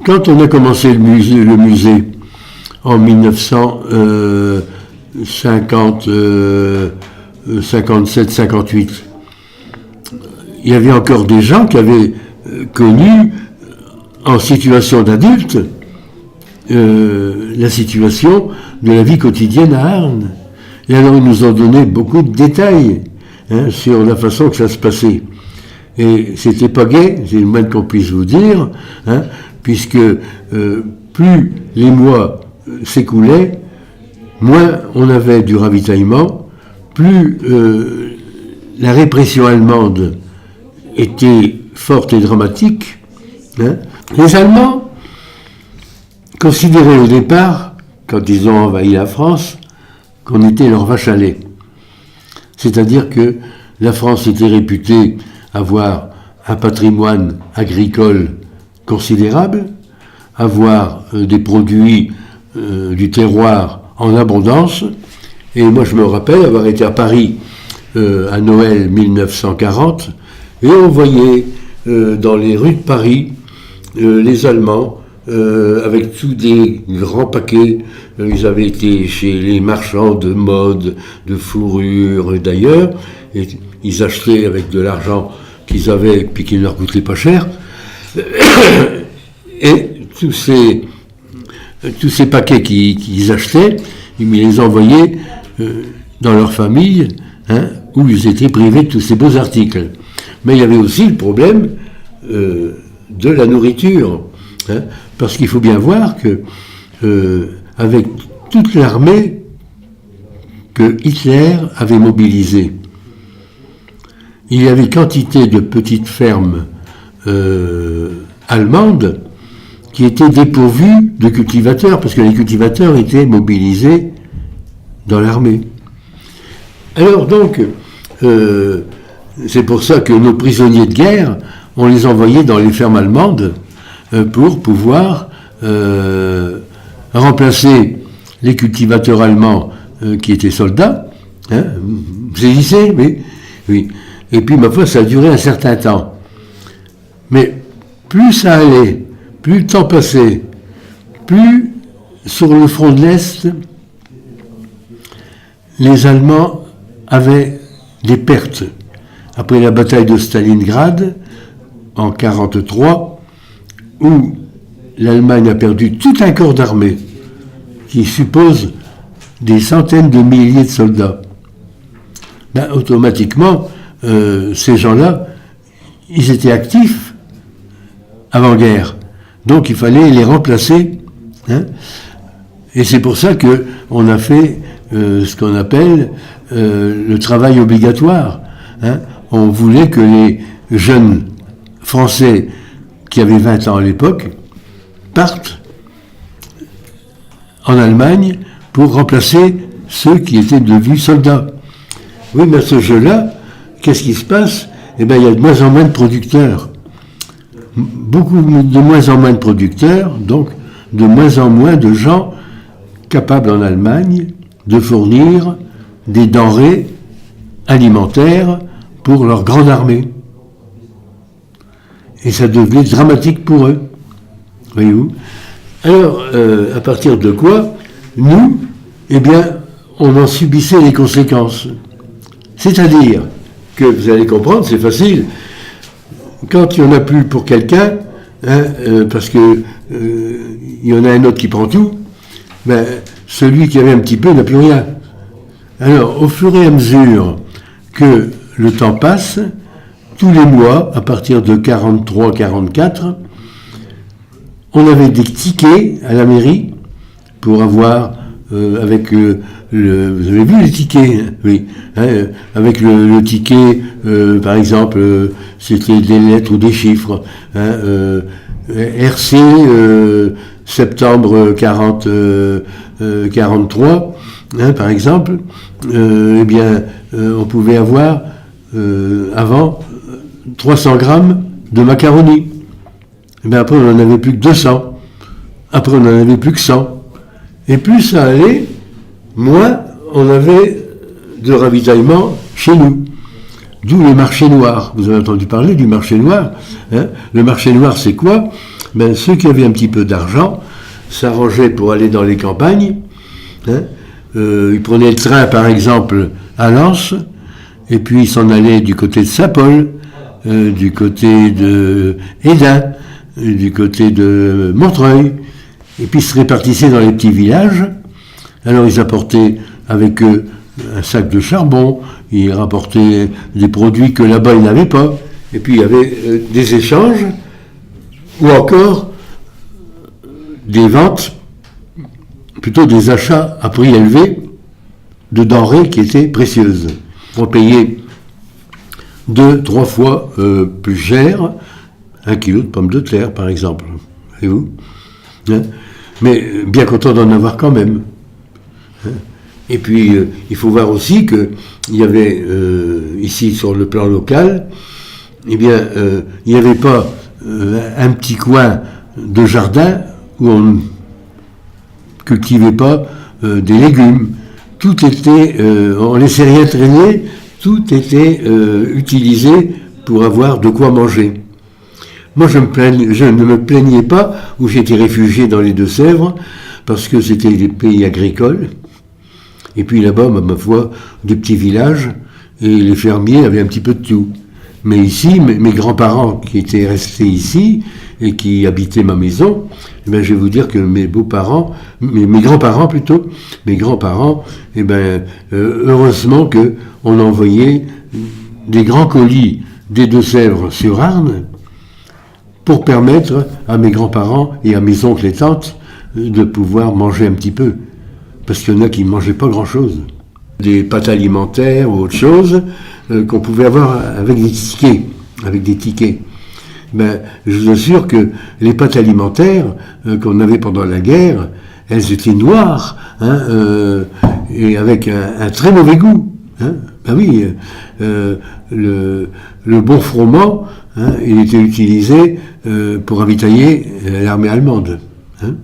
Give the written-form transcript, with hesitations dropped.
Quand on a commencé le musée en 1957-58, il y avait encore des gens qui avaient connu en situation d'adulte la situation de la vie quotidienne à Arnes. Et alors ils nous ont donné beaucoup de détails sur la façon que ça se passait. Et c'était pas gai, c'est le moins qu'on puisse vous dire, puisque plus les mois s'écoulaient, moins on avait du ravitaillement, plus la répression allemande était forte et dramatique. Les Allemands considéraient au départ, quand ils ont envahi la France, qu'on était leur vache à lait. C'est-à-dire que la France était réputée avoir un patrimoine agricole considérable, avoir des produits du terroir en abondance. Et moi, je me rappelle avoir été à Paris à Noël 1940, et on voyait dans les rues de Paris les Allemands avec tous des grands paquets. Ils avaient été chez les marchands de mode, de fourrure d'ailleurs, et ils achetaient avec de l'argent qu'ils avaient puis qui ne leur coûtait pas cher. Et tous ces paquets qu'ils achetaient, ils les envoyaient dans leur famille, où ils étaient privés de tous ces beaux articles. Mais il y avait aussi le problème de la nourriture, parce qu'il faut bien voir que avec toute l'armée que Hitler avait mobilisée, il y avait quantité de petites fermes allemandes qui étaient dépourvues de cultivateurs, parce que les cultivateurs étaient mobilisés dans l'armée. Alors donc, c'est pour ça que nos prisonniers de guerre, on les envoyait dans les fermes allemandes pour pouvoir remplacer les cultivateurs allemands qui étaient soldats. Vous saisissez, oui. Et puis, ma foi, ça a duré un certain temps. Mais plus ça allait, plus le temps passait, plus sur le front de l'Est, les Allemands avaient des pertes. Après la bataille de Stalingrad, en 1943, où l'Allemagne a perdu tout un corps d'armée, qui suppose des centaines de milliers de soldats, automatiquement, ces gens-là, ils étaient actifs avant-guerre. Donc il fallait les remplacer. Et c'est pour ça qu'on a fait ce qu'on appelle le travail obligatoire. On voulait que les jeunes Français qui avaient 20 ans à l'époque partent en Allemagne pour remplacer ceux qui étaient devenus soldats. Oui, mais à ce jeu-là, qu'est-ce qui se passe? Eh bien, il y a de moins en moins de producteurs. Beaucoup de moins en moins de producteurs, donc de moins en moins de gens capables en Allemagne de fournir des denrées alimentaires pour leur grande armée. Et ça devenait dramatique pour eux. Voyez-vous? Alors, à partir de quoi, nous, eh bien, on en subissait les conséquences. C'est-à-dire que, vous allez comprendre, c'est facile, quand il n'y en a plus pour quelqu'un, parce que il y en a un autre qui prend tout, ben, celui qui avait un petit peu n'a plus rien. Alors, au fur et à mesure que le temps passe, tous les mois, à partir de 43-44, on avait des tickets à la mairie pour avoir, avec vous avez vu les tickets, oui, avec le ticket, par exemple, c'était des lettres ou des chiffres, RC, septembre 43, par exemple, eh bien, on pouvait avoir, avant, 300 grammes de macaroni. Et bien après, on n'en avait plus que 200. Après, on n'en avait plus que 100. Et plus ça allait, moins on avait de ravitaillement chez nous. D'où le marché noir. Vous avez entendu parler du marché noir. Le marché noir, c'est quoi? Ben, ceux qui avaient un petit peu d'argent s'arrangeaient pour aller dans les campagnes. Hein. Ils prenaient le train, par exemple, à Lens, et puis ils s'en allaient du côté de Saint-Paul, du côté de Hesdin, du côté de Montreuil, et puis ils se répartissaient dans les petits villages. Alors ils apportaient avec eux un sac de charbon, ils rapportaient des produits que là-bas ils n'avaient pas, et puis il y avait des échanges, ou encore des ventes, plutôt des achats à prix élevé de denrées qui étaient précieuses. On payait 2-3 fois plus cher 1 kilo de pommes de terre, par exemple. Voyez-vous, hein? Mais bien content d'en avoir quand même. Hein? Et puis, il faut voir aussi qu'il y avait, ici, sur le plan local, eh bien, il n'y avait pas un petit coin de jardin où on ne cultivait pas des légumes. Tout était, on ne laissait rien traîner, tout était utilisé pour avoir de quoi manger. Moi, je ne me plaignais pas où j'étais réfugié dans les Deux-Sèvres, parce que c'était des pays agricoles. Et puis là-bas, ma foi, des petits villages, et les fermiers avaient un petit peu de tout. Mais ici, mes grands-parents qui étaient restés ici, et qui habitaient ma maison, eh bien, je vais vous dire que mes beaux-parents, mes grands-parents plutôt, mes grands-parents, eh bien, heureusement qu'on envoyait des grands colis des Deux-Sèvres sur Arnes, pour permettre à mes grands-parents et à mes oncles et tantes de pouvoir manger un petit peu. Parce qu'il y en a qui ne mangeaient pas grand-chose. Des pâtes alimentaires ou autre chose qu'on pouvait avoir avec des tickets. Ben, je vous assure que les pâtes alimentaires qu'on avait pendant la guerre, elles étaient noires, hein, et avec un très mauvais goût. Hein. Ben oui, le bon froment, hein, il était utilisé pour ravitailler l'armée allemande. Hein.